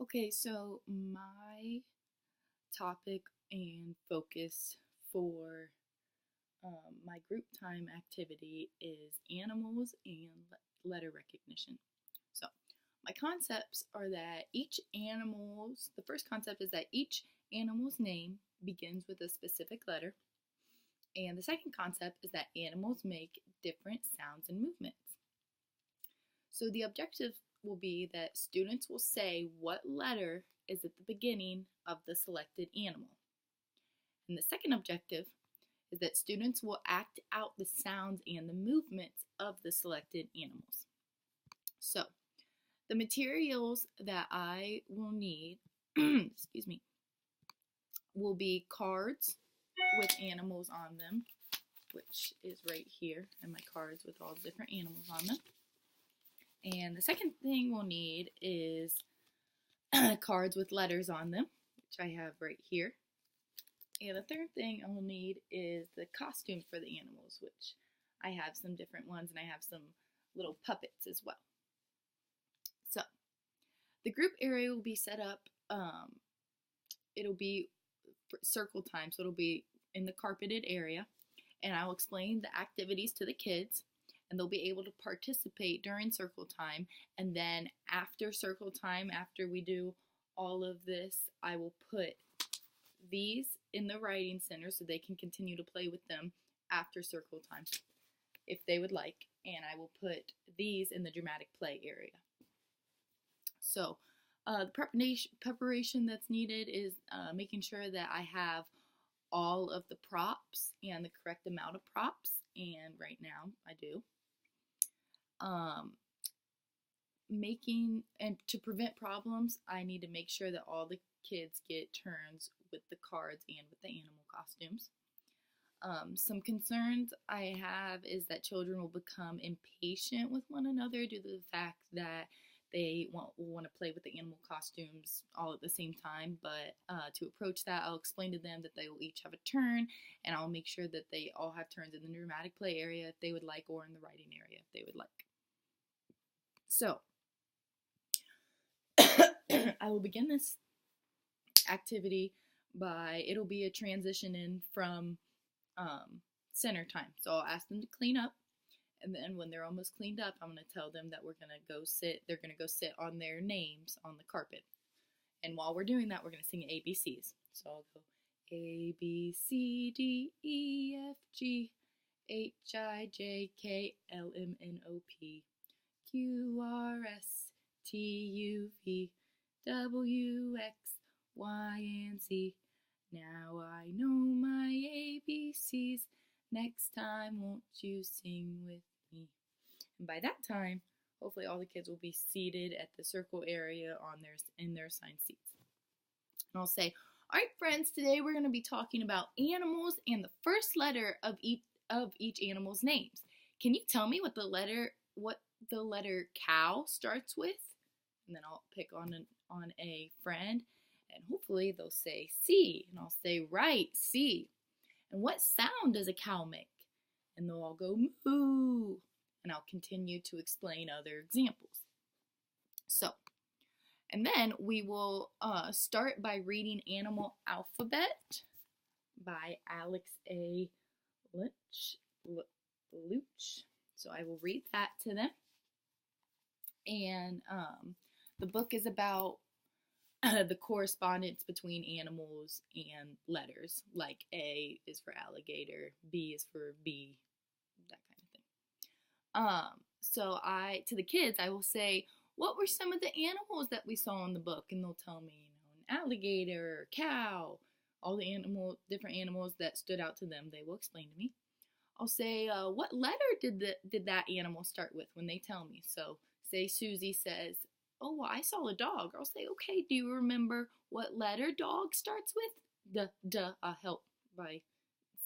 Okay, so my topic and focus for my group time activity is animals and letter recognition. So, my concepts are that the first concept is that each animal's name begins with a specific letter, and the second concept is that animals make different sounds and movements. So the objective will be that students will say what letter is at the beginning of the selected animal. And the second objective is that students will act out the sounds and the movements of the selected animals. So the materials that I will need, excuse me, will be cards with animals on them, which is right here, and my cards with all the different animals on them. And the second thing we'll need is cards with letters on them, which I have right here. And the third thing I'll need is the costumes for the animals, which I have some different ones, and I have some little puppets as well. So the group area will be set up, it'll be circle time, so it'll be in the carpeted area, and I'll explain the activities to the kids, and they'll be able to participate during circle time. And then after circle time, after we do all of this, I will put these in the writing center so they can continue to play with them after circle time if they would like, and I will put these in the dramatic play area. So the preparation that's needed is making sure that I have all of the props and the correct amount of props, and right now I do. And to prevent problems, I need to make sure that all the kids get turns with the cards and with the animal costumes. Some concerns I have is that children will become impatient with one another due to the fact that they want to play with the animal costumes all at the same time. But to approach that, I'll explain to them that they will each have a turn, and I'll make sure that they all have turns in the dramatic play area if they would like, or in the writing area if they would like. So, I will begin this activity it'll be a transition in from center time. So I'll ask them to clean up, and then when they're almost cleaned up, I'm going to tell them that they're going to go sit on their names on the carpet. And while we're doing that, we're going to sing ABCs. So I'll go A, B, C, D, E, F, G, H, I, J, K, L, M, N, O, P, Q, R, S, T, U, V, W, X, Y, and Z. Now I know my ABCs. Next time, won't you sing with me? And by that time, hopefully all the kids will be seated at the circle area in their assigned seats. And I'll say, all right, friends, today we're going to be talking about animals and the first letter of each animal's names. Can you tell me what the letter cow starts with? And then I'll pick on a friend, and hopefully they'll say C, and I'll say, right, C. And what sound does a cow make? And they'll all go moo, and I'll continue to explain other examples. So, and then we will start by reading Animal Alphabet by Alex A. Luch. So I will read that to them. And the book is about the correspondence between animals and letters, like A is for alligator, B is for bee, that kind of thing. So to the kids, I will say, what were some of the animals that we saw in the book? And they'll tell me, an alligator, cow, all the different animals that stood out to them. They will explain to me. I'll say, what letter did that animal start with when they tell me? So say Susie says, oh, well, I saw a dog. I'll say, okay, do you remember what letter dog starts with? Duh. I'll help by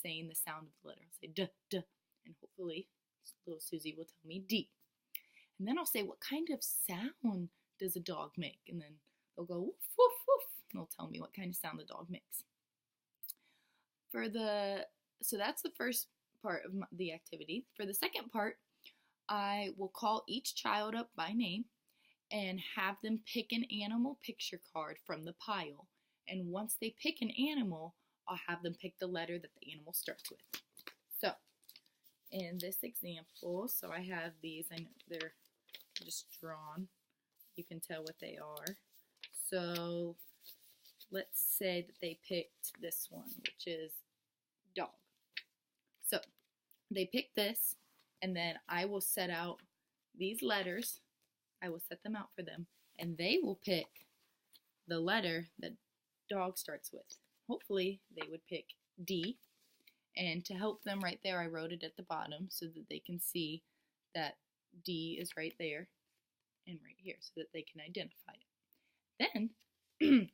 saying the sound of the letter. I'll say duh, and hopefully little Susie will tell me D. And then I'll say, what kind of sound does a dog make? And then they'll go woof, woof, woof, and they'll tell me what kind of sound the dog makes. So that's the first part of the activity. For the second part, I will call each child up by name, and have them pick an animal picture card from the pile. And once they pick an animal, I'll have them pick the letter that the animal starts with. So, in this example, so I have these, I know they're just drawn. You can tell what they are. So, let's say that they picked this one, which is dog. So, they pick this, and then I will set out these letters. I will set them out for them, and they will pick the letter that dog starts with. Hopefully, they would pick D. And to help them right there, I wrote it at the bottom so that they can see that D is right there and right here so that they can identify it. Then,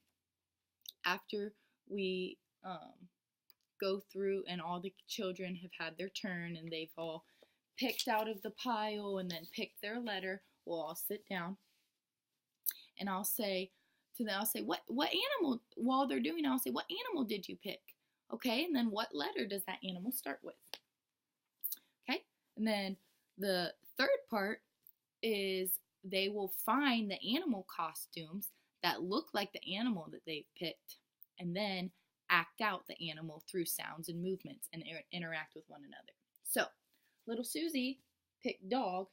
after we go through and all the children have had their turn and they've all picked out of the pile and then picked their letter, we'll all sit down and I'll say to them, what animal, while they're doing it, I'll say, what animal did you pick? Okay, and then what letter does that animal start with? Okay, and then the third part is they will find the animal costumes that look like the animal that they've picked and then act out the animal through sounds and movements and interact with one another. So, little Susie picked dog,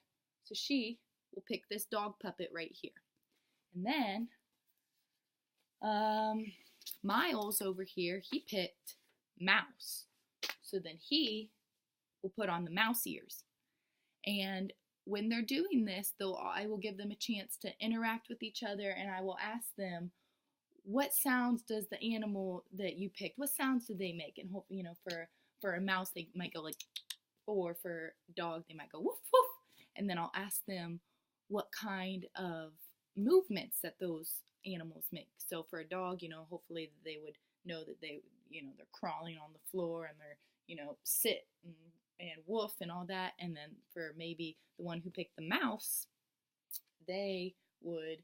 so she will pick this dog puppet right here. And then Miles over here, he picked mouse. So then he will put on the mouse ears. And when they're doing this, though, I will give them a chance to interact with each other and I will ask them, what sounds does the animal that you picked, what sounds do they make? And hope, for a mouse, they might go like, or for a dog, they might go woof, woof. And then I'll ask them what kind of movements that those animals make. So for a dog, hopefully they would know that they're crawling on the floor and they're, sit and woof and all that. And then for maybe the one who picked the mouse, they would,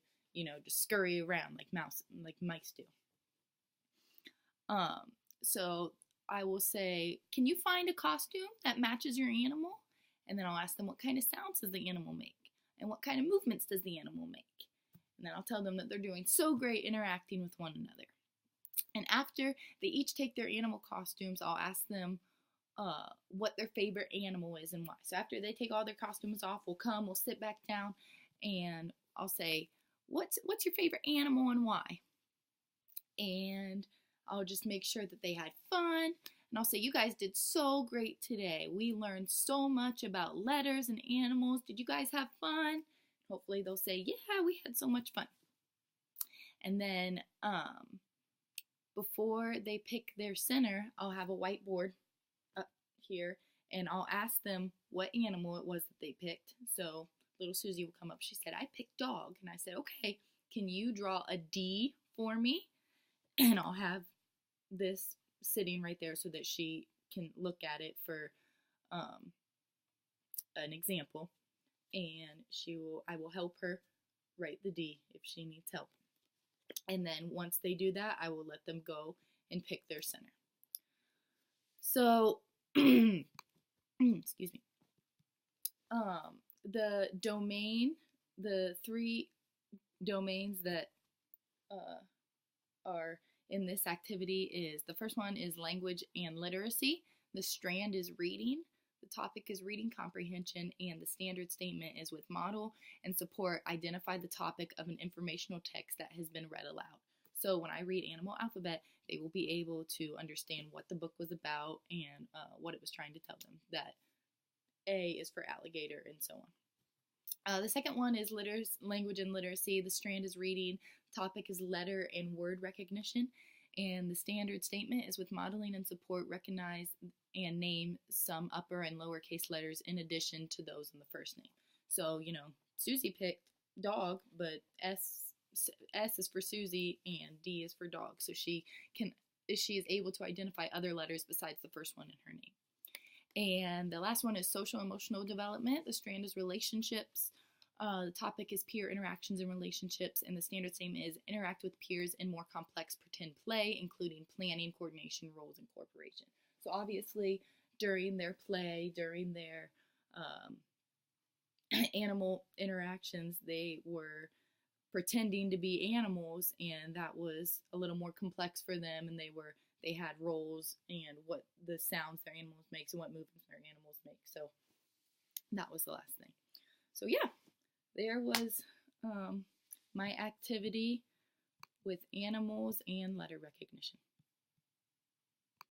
just scurry around like mice do. So I will say, can you find a costume that matches your animal? And then I'll ask them, what kind of sounds does the animal make? And what kind of movements does the animal make? And then I'll tell them that they're doing so great interacting with one another. And after they each take their animal costumes, I'll ask them what their favorite animal is and why. So after they take all their costumes off, we'll sit back down and I'll say, what's your favorite animal and why? And I'll just make sure that they had fun. And I'll say, you guys did so great today. We learned so much about letters and animals. Did you guys have fun? Hopefully they'll say, yeah, we had so much fun. And then before they pick their center, I'll have a whiteboard up here and I'll ask them what animal it was that they picked. So little Susie will come up. She said, I picked dog. And I said, okay, can you draw a D for me? And I'll have this sitting right there so that she can look at it for an example. And I will help her write the D if she needs help. And then once they do that, I will let them go and pick their center. So, excuse me. The three domains that are in this activity is, the first one is language and literacy. The strand is reading. The topic is reading comprehension, and the standard statement is with model and support, identify the topic of an informational text that has been read aloud. So when I read Animal Alphabet, they will be able to understand what the book was about and what it was trying to tell them, that A is for alligator and so on. The second one is language and literacy. The strand is reading. The topic is letter and word recognition. And the standard statement is with modeling and support, recognize and name some upper and lowercase letters in addition to those in the first name. So, Susie picked dog, but S is for Susie and D is for dog. So she is able to identify other letters besides the first one in her name. And the last one is social emotional development. The strand is relationships. The topic is peer interactions and relationships, and the standard statement is interact with peers in more complex pretend play, including planning, coordination, roles, and cooperation. So obviously, during their play, during their animal interactions, they were pretending to be animals, and that was a little more complex for them, and they had roles and what the sounds their animals makes and what movements their animals make. So that was the last thing. So yeah, there was my activity with animals and letter recognition.